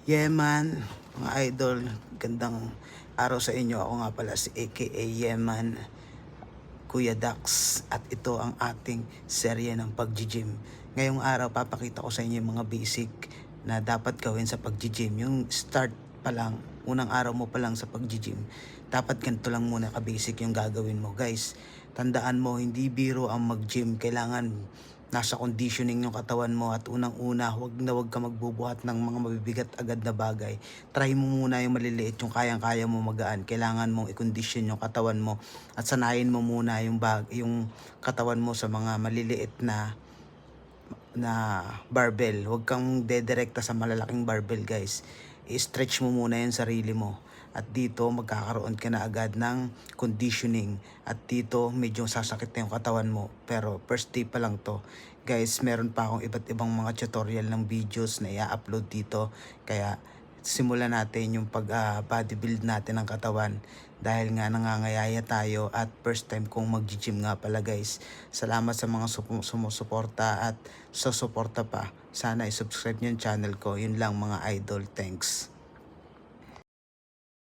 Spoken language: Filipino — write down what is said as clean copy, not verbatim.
Yeman, mga idol, gandang araw sa inyo. Ako nga pala si aka Yeman, Kuya Dax, at ito ang ating serye ng pag-gym. Ngayong araw papakita ko sa inyo yung mga basic na dapat gawin sa pag-gym. Yung start pa lang, unang araw mo pa lang sa pag-gym, dapat ganito lang muna ka-basic yung gagawin mo. Guys, tandaan mo, hindi biro ang mag-gym. Kailangan nasa conditioning yung katawan mo, at unang-una, huwag ka magbubuhat ng mga mabibigat agad na bagay. Try mo muna yung maliliit, yung kayang-kaya mo magaan. Kailangan mong i-condition yung katawan mo at sanayin mo muna yung katawan mo sa mga maliliit na barbell. Huwag kang dedirekta sa malalaking barbell, guys. I-stretch mo muna yung sarili mo. At dito, magkakaroon ka na agad ng conditioning. At dito, medyo sasakit na yung katawan mo. Pero, first day pa lang to. Guys, meron pa akong iba't ibang mga tutorial ng videos na i-upload dito. Kaya, simulan natin yung body build natin ng katawan. Dahil nga nangangayaya tayo at first time kong mag-gym nga pala, guys. Salamat sa mga sumusuporta at sa suporta pa. Sana i-subscribe nyo yung channel ko. Yun lang mga idol. Thanks.